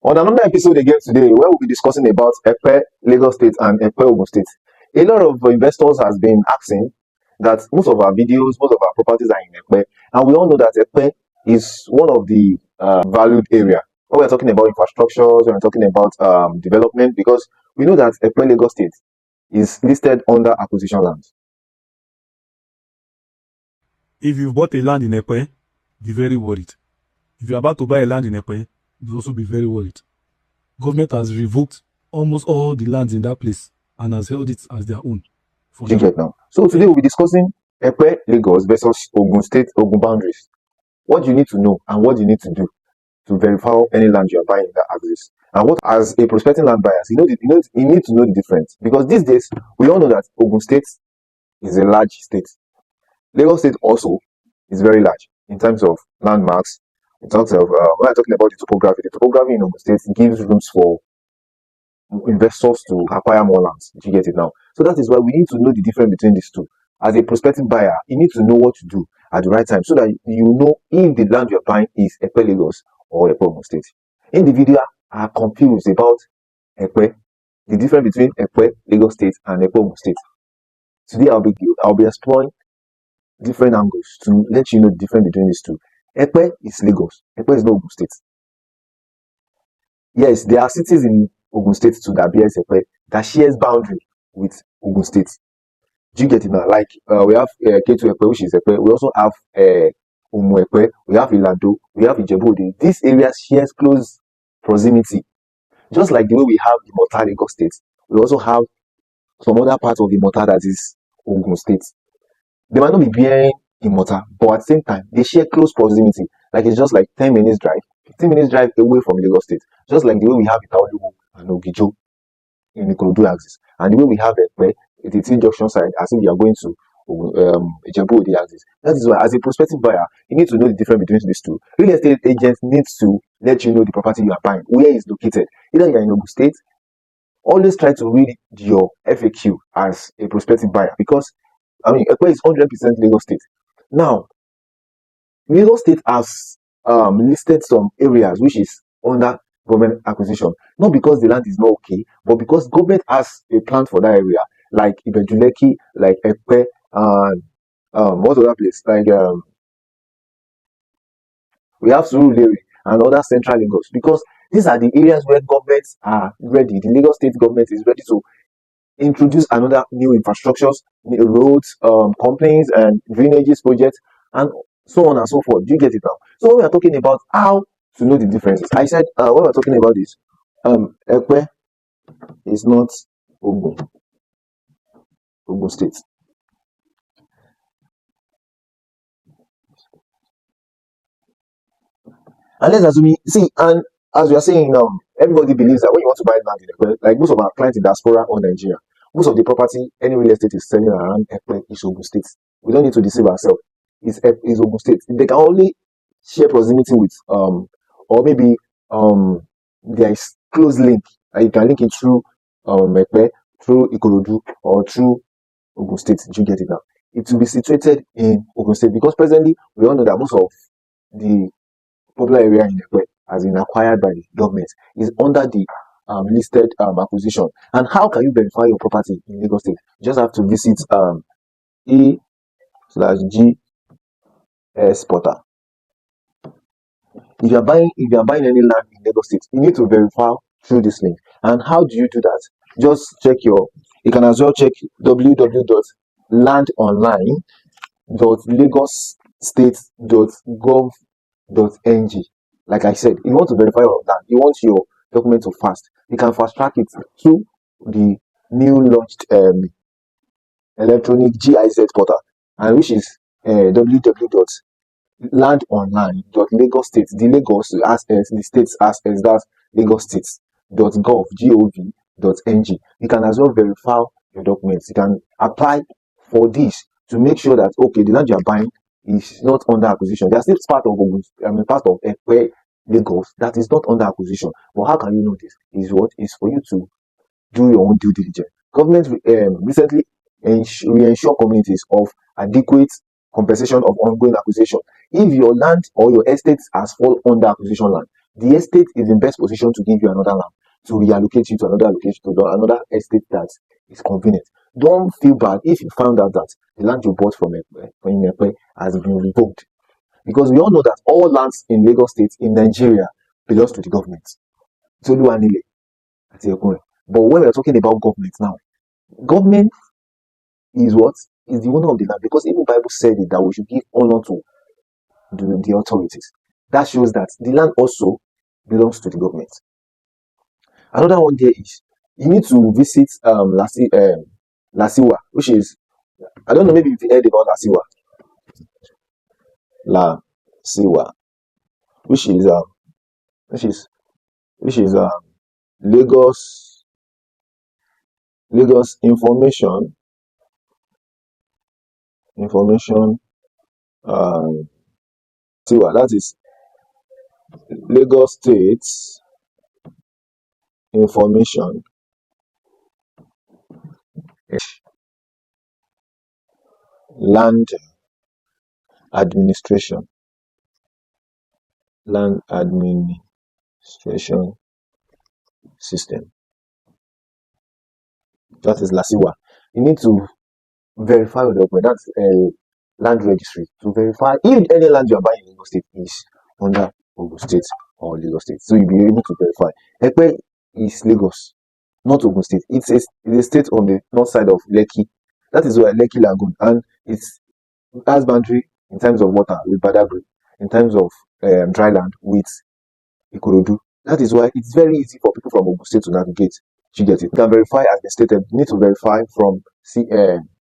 On another episode again today, where we'll be discussing about EPE, Lagos State, and EPE, Ogun State. A lot of investors has been asking that most of our videos, most of our properties are in EPE, and we all know that EPE is one of the valued area. When we're talking about infrastructures, when we're talking about development, because we know that EPE, Lagos State is listed under acquisition lands. If you've bought a land in EPE, be very worried. If you're about to buy a land in EPE, you'll also be very worried. Government has revoked almost all the lands in that place and has held it as their own. You get now. So today we'll be discussing EPE, Lagos versus Ogun State, Ogun boundaries. What you need to know and what you need to do to verify any land you are buying that axis. And what, as a prospecting land buyer, you need to know the difference, because these days we all know that Ogun State is a large state. Lagos State also is very large in terms of landmarks. In terms of when I'm talking about the topography in Ogun State gives rooms for investors to acquire more lands. If you get it now, so that is why we need to know the difference between these two. As a prospecting buyer, you need to know what to do at the right time, so that you know if the land you're buying is EPE Lagos or EPE Ogun State. Individuals are confused about EPE, the difference between EPE Lagos State and EPE Ogun State. Today I'll be exploring different angles to let you know the difference between these two. EPE is Lagos. EPE is not Ogun State. Yes, there are cities in Ogun State too that bears EPE that shares boundary with Ogun State. Do you get it now? Like we have K2 EPE, which is EPE. We also have Omu EPE. We have Ilado. We have Ijebu-Ode. These areas shares close proximity. Just like the way we have the Imota Lagos State, we also have some other parts of the Imota that is Ogun State. They might not be bearing Imota, but at the same time, they share close proximity. Like it's just like 10 minutes drive, 15 minutes drive away from Lagos State. Just like the way we have Itaoluwo and Ogijo in the Ikorodu axis. And the way we have EPE, the T-junction side, as if you are going to Ijebu-Ode axis. That is why, as a prospective buyer, you need to know the difference between these two. Real estate agents need to let you know the property you are buying, where it's located. Either you are in Ogun State, always try to read your FAQ as a prospective buyer, because I mean, EPE is 100% Lagos State. Now, Lagos State has listed some areas which is under government acquisition, not because the land is not okay, but because government has a plan for that area, like Ibejuleki, like EPE, and what's other place? Like we have Surulere and other central Lagos, because these are the areas where governments are ready. The Lagos State government is ready to introduce another new infrastructures, roads, companies, and drainages projects, and so on and so forth. Do you get it now? So when we are talking about how to know the differences, I said when we're talking about this, EPE is not Ogun State. And let's assume, and as we are saying now, everybody believes that when you want to buy land in EPE, like most of our clients in diaspora or Nigeria, most of the property any real estate is selling around EPE is Ogun State. We don't need to deceive ourselves. It's Ogun State. They can only share proximity with or maybe there is close link. You can link it through EPE, through Ikorodu, or through Ogun State. Do you get it now? It will be situated in Ogun State, because presently we all know that most of the popular area in EPE has been acquired by the government, is under the listed acquisition. And how can you verify your property in Lagos State? You just have to visit E/GS portal. If you are buying any land in Lagos State, you need to verify through this link. And how do you do that? Just check you can as well check www.landonline.lagosstate.gov.ng. Like I said, if you want to verify your land, you want your document to fast, you can fast track it through the new launched electronic GIZ portal, and which is www.landonline.lagosstate. The Lagos as the states as that's lagosstate.gov.ng. You can as well verify your documents. You can apply for this to make sure that okay, the land you are buying is not under acquisition. They are still part of EPE Lagos that is not under acquisition. But how can you know this? Is for you to do your own due diligence. Government recently reassure communities of adequate compensation of ongoing acquisition. If your land or your estate has fallen under acquisition land, the estate is in best position to give you another land, to reallocate you to another location, to another estate that is convenient. Don't feel bad if you found out that the land you bought from Epe has been revoked, because we all know that all lands in Lagos State in Nigeria belongs to the government. But when we're talking about government now, government is what? Is the owner of the land, because even Bible said it that we should give honor to the authorities. That shows that the land also belongs to the government. Another one there is you need to visit Lasiwa, which is, I don't know, maybe you've heard about Lasiwa, which is Lagos information Siwa, that is Lagos State Information Land Administration System. That is Lasiwa. You need to verify your document. That's land registry, to verify if any land you are buying in Lagos State is under Ogun State or Lagos State. So you'll be able to verify. Epe is Lagos, not Ogun State. It's a state on the north side of Lekki. That is where Lekki Lagoon, and it has boundary in terms of water with Badagry, in terms of dry land with Ikorodu. That is why it's very easy for people from Ogun State to navigate. You get it. You can verify, as they stated, you need to verify from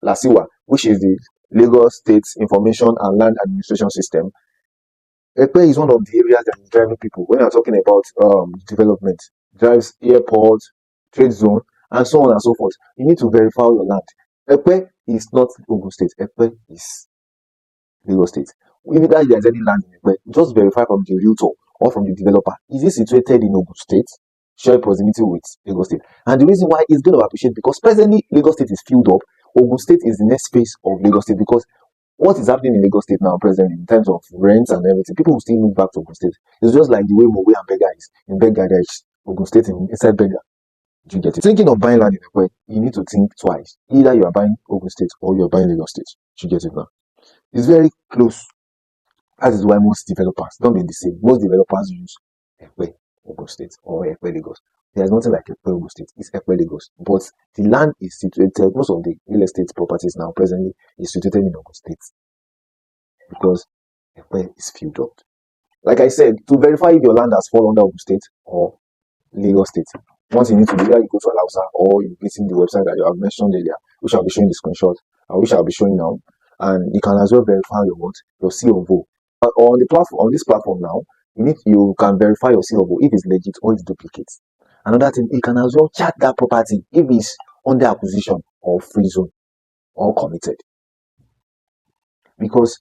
Lasiwa, which is the Lagos State Information and Land Administration System. Epe is one of the areas that is driving people. When I'm talking about development, drives airport, trade zone, and so on and so forth. You need to verify your land. Epe is not Ogun State. Epe is Lagos State. If there's any land in Epe, just verify from the Realtor or from the developer. Is it situated in Ogun State? Share proximity with Lagos State. And the reason why it's going to appreciate, because presently Lagos State is filled up. Ogun State is the next phase of Lagos State, because what is happening in Lagos State now presently in terms of rents and everything, people will still move back to Ogun State. It's just like the way Mowe and Bega is. In Bega, there is Ogun State inside Bega. Do you get it? Thinking of buying land in Epe, you need to think twice. Either you are buying Ogun State or you are buying Lagos State. Do you get it now? It's very close. That is why most developers don't be the same. Most developers use Epe Ogun State or Epe Lagos. There's nothing like Epe Ogun State. It's Epe Lagos. But the land is situated, most of the real estate properties now presently is situated in Ogun State, because Epe is filled up. Like I said, to verify if your land has fallen under Ogun State or Lagos State, once you need to do that, you go to Alausa, or you visit the website that you have mentioned earlier, which I'll be showing the screenshot, and which I'll be showing now. And you can as well verify your C of O. On the platform, on this platform now, you can verify your C of O if it's legit or it's duplicate. Another thing, you can as well check that property if it's under acquisition or free zone or committed, because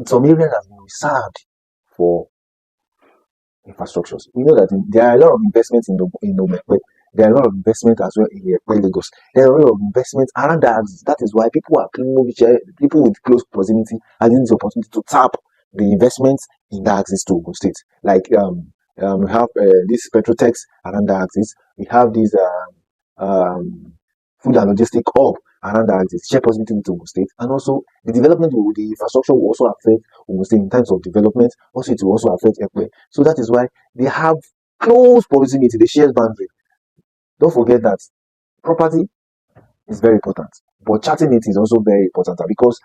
some areas have been reserved for infrastructures. We know that there are a lot of investments in Epe. There are a lot of investment as well in Epe Lagos. There are a lot of investments around the axis. That is why people with close proximity are using this opportunity to tap the investments in the axis to Ogun State. Like we have this Petrotex around the axis. We have this food and logistic hub around the axis, share positivity with Ogun State, and also the development with the infrastructure will also affect Ogun State in terms of development. Also, it will also affect Epe. So that is why they have close proximity, the shares boundary. Don't forget that property is very important, but charting it is also very important, because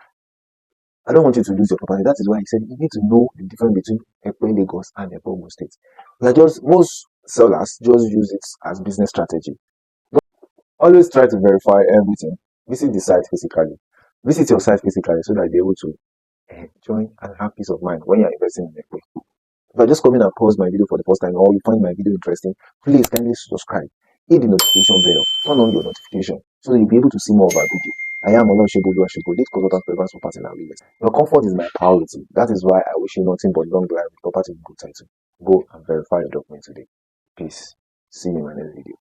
I don't want you to lose your property. That is why he said you need to know the difference between Epe Lagos and Epe Ogun State. Most sellers just use it as business strategy. Always try to verify everything. Visit the site physically. Visit your site physically so that you're able to enjoy and have peace of mind when you're investing in Epe. If I just come in and pause my video for the first time, or you find my video interesting, please kindly subscribe. Hit the notification bell. Turn on your notification so that you'll be able to see more of our video. I am Oloshibo Oluwasegun, lead consultant for advanced property and real estate. Your comfort is my priority. That is why I wish you nothing but long life with property with good title. Go and verify your document today. Peace. See you in my next video.